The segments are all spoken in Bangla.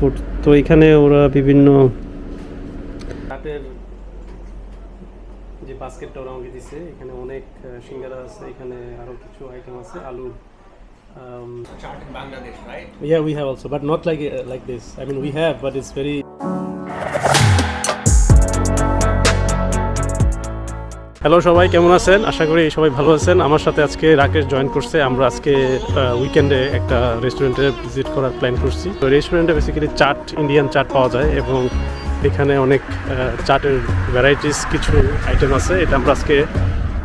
ফুড। তো এখানে ওরা বিভিন্ন চাটের যে বাস্কেটটা ওরা আমাকে দিছে, এখানে অনেক সিঙ্গারা আছে, এখানে আরো কিছু আইটেম আছে, আলুর Chaat in Bangladesh, right? Yeah, we have also, but not like this. I mean, we have, but it's very. Hello সবাই, কেমন আছেন? আশা করি সবাই ভালো আছেন। আমার সাথে আজকে রাকেশ জয়েন করছে। আমরা আজকে উইকেন্ডে একটা রেস্টুরেন্টে ভিজিট করার প্ল্যান করছি। তো রেস্টুরেন্টে বেসিক্যালি চাট, ইন্ডিয়ান চাট পাওয়া যায় এবং এখানে অনেক চাটের ভ্যারাইটিস কিছু আইটেম আছে। এটা আমরা আজকে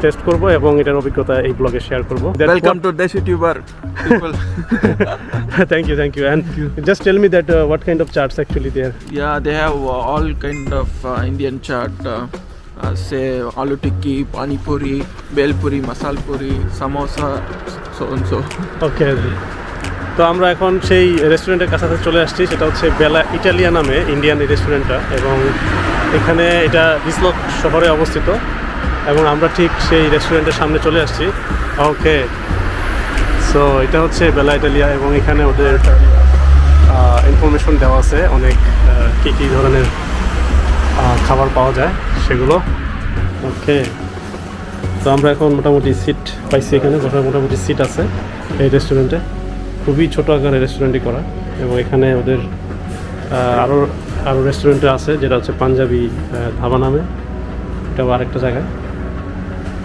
টেস্ট করব এবং এটার অভিজ্ঞতা এই ব্লগে শেয়ার করব। Welcome to Dahi YouTuber people. Thank you. And just tell me that what kind of charts actually there? Yeah, they have all kind of Indian chaat. Say aloo tikki, pani puri, bel puri, masala puri, samosa, so and so. Okay. তো আমরা এখন সেই রেস্টুরেন্টের কাছাকাছি চলে আসছি। সেটা হচ্ছে বেলা ইটালিয়া নামে ইন্ডিয়ান রেস্টুরেন্টটা, এবং এখানে এটা বিসলক শহরে অবস্থিত এবং আমরা ঠিক সেই রেস্টুরেন্টের সামনে চলে আসছি। ওকে, সো এটা হচ্ছে বেলা ইটালিয়া এবং এখানে ওদের ইনফরমেশন দেওয়া আছে অনেক কী ধরনের খাবার পাওয়া যায় সেগুলো। ওকে, তো আমরা এখন মোটামুটি সিট পাইছি, এখানে মোটামুটি সিট আছে এই রেস্টুরেন্টে। খুবই ছোটো আকারের রেস্টুরেন্টই করা, এবং এখানে ওদের আরও রেস্টুরেন্টে আছে যেটা হচ্ছে পাঞ্জাবি ধাবা নামে, এটাও আরেকটা জায়গায়।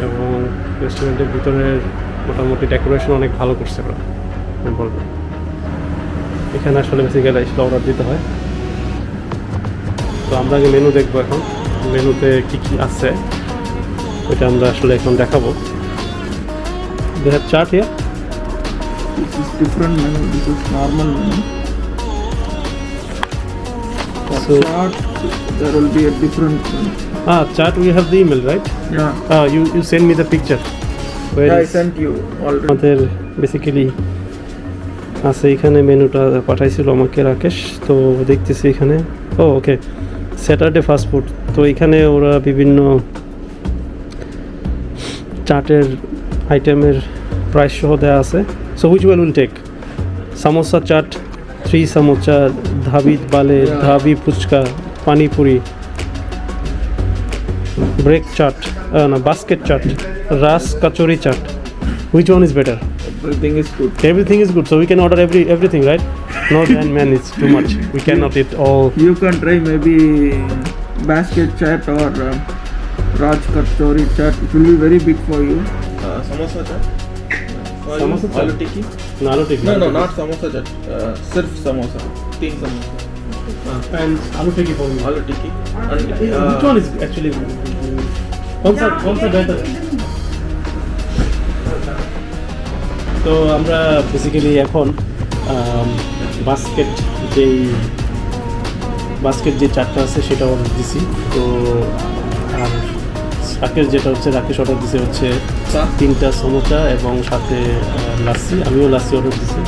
এবং রেস্টুরেন্টের ভিতরের মোটামুটি ডেকোরেশন অনেক ভালো করছে ওরা, আমি বলবো। এখানে আসলে বেসিক্যালি এসে অর্ডার দিতে হয়। তো আমরা আগে মেনু দেখবো এখন, মেনুতে কী কী আছে ওইটা আমরা আসলে এখন দেখাবো। They have chart here? This is different menu. This is normal menu. For chaat, there will be a different menu. Chart, we have the email, right? Yeah. You send me the picture. I sent you already. আমাদের বেসিক্যালি আছে এখানে, মেনুটা পাঠাইছিল আমাকে রাকেশ। তো দেখতেছি এখানে, ওকে, স্যাটারডে ফাস্ট ফুড। তো এখানে ওরা বিভিন্ন চাটের আইটেমের প্রাইস সহ দেওয়া আছে। So which one will take? Samosa chaat 3 samosa, dahi bhalle, dahi phuchka, pani puri, ব্রেক চাট, না basket chaat, raj kachori chaat. Which one is better? Everything is good. Everything is good, so we can order everything, right? No, man, it's too much. We cannot eat all. You can try maybe basket chat or Raj Kachori chat. It will be very big for you. Samosa chat. Samosa chat? Aloo tikki? No, aloo tikki. No, not samosa chat. Sirf samosa. 3 samosa. And aloo tikki for me. Aloo tikki. And Which one is actually? कौन सा बेहतर है? তো আমরা বেসিক্যালি এখন বাস্কেট যে চারটা আছে সেটা অর্ডার দিছি। তো আর রাকেশ অর্ডার দিছে হচ্ছে 3টা সমোসা এবং সাথে লাসি। আমিও লাসি অর্ডার দিছি।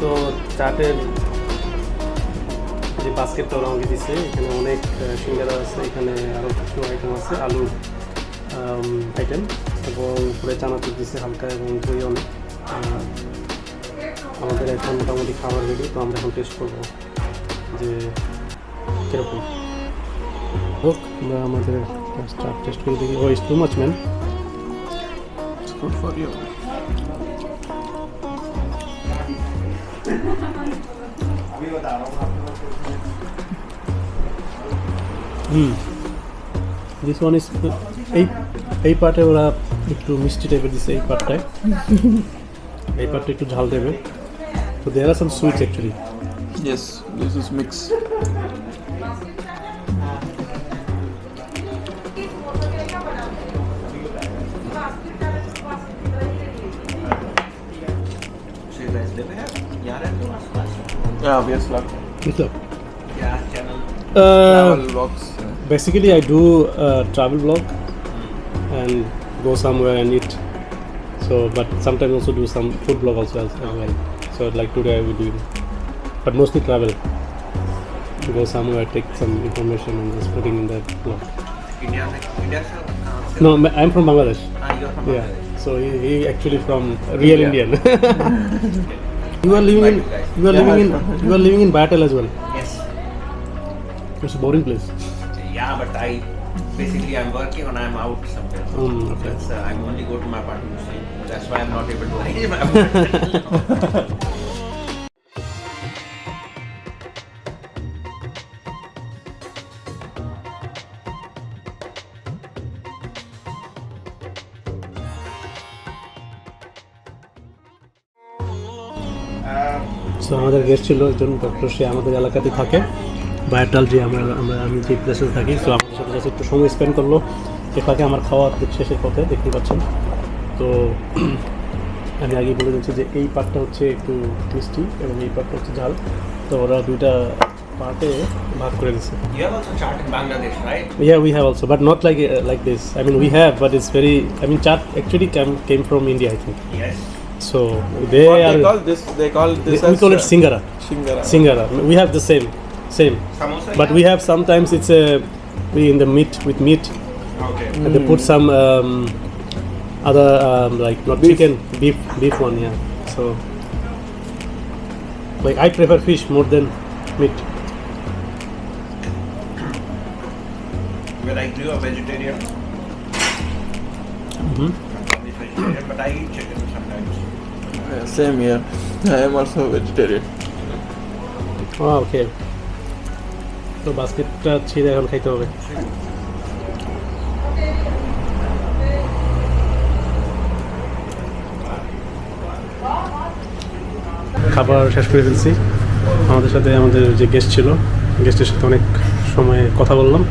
তো চাটের যে বাস্কেটটা ওরা আমাকে দিছে, এখানে অনেক সিঙ্গারা আছে, এখানে আরও কিছু আইটেম আছে, আলুর আইটেম, এবং উপরে চানাচুর দিচ্ছে হালকা, এবং দই অনেক। আমাদের এখন মোটামুটি খাবার রেডি। তো আমরা এখন টেস্ট করবো যে কীরকম হোক। আমরা আমাদের চাট টেস্ট করে দেখি। It's too much man, it's good for you. This one is এই পার্টে ওরা একটু মিষ্টি টাইপের দিচ্ছে, এই পার্টটায় একটু ঝাল দেবে। তো there are some sweets actually. Yes, this is mix. Yeah, we are slug. Yeah, channel. Travel vlogs. Basically, I do travel vlog and go somewhere and eat. So, but sometimes also do some food vlog also as well. So, like today I will do, but mostly travel. Go somewhere, take some information and just putting in that vlog. India. No, I'm from Bangladesh. You're from Yeah. So he actually from real Indian. You are living in you are living in you are living in Batel as well. Yes. It's a boring place. Yeah, but basically I'm working and I'm out somewhere. Okay. I'm only go to my apartment to sleep. That's why I'm not able to arrange my apartment. So আমাদের গেস্ট ছিল একজন ডক্টর, সে আমাদের এলাকাতে থাকে বায়াটাল, যে আমি যে প্লেসে থাকি। সো আমাদের সাথে কাছে একটু সময় স্পেন্ড করলো। এর ফাঁকে আমার খাওয়া শেষের পথে দেখতে পাচ্ছেন। তো আমি আগে বলে দিচ্ছি যে এই পার্টটা হচ্ছে একটু মিষ্টি এবং এই পার্টটা হচ্ছে ঝাল। তো ওরা দুইটা পার্টে ভাগ করে দিচ্ছে। You have also chaat in Bangladesh, right? Yeah, we have also, but not like this. I mean, we have, but it's very. I mean, chaat actually came from India, I think. Yes. So they What are. they call this? They call this we call it singara. Singara. We have the same. Samosa. But we have sometimes it's in the meat with meat. Okay. And they put some other like not Beef. chicken, beef one, yeah. So like I prefer fish more than meat. Well, I grew up vegetarian. Mm-hmm. I'm vegetarian, but I eat chicken sometimes. Yeah, same here. I am also vegetarian. Oh, okay. তো বাস্কেটটা ছিঁড়ে এখন খাইতে হবে। খাবার শেষ করে ফেলছি। আমাদের সাথে আমাদের যে গেস্ট ছিল, গেস্টের সাথে অনেক সময় কথা বললাম।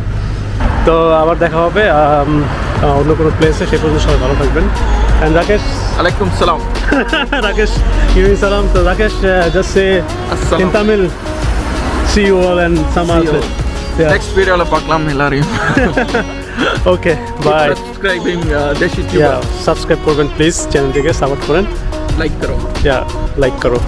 তো আবার দেখা হবে অন্য কোনো প্লেসে। সে পর্যন্ত সবাই ভালো থাকবেন। And Rakesh, Alaikum salam. Rakesh, giving salam. So Rakesh, just say Assalam. in Tamil, see you all and some See you other. all. Yeah. Next video la paklam hilarim. Okay, bye. Subscribing Dahi Yeah, subscribe করবেন প্লিজ, চ্যানেলটিকে সাপোর্ট করেন। like karo. Yeah, like করো।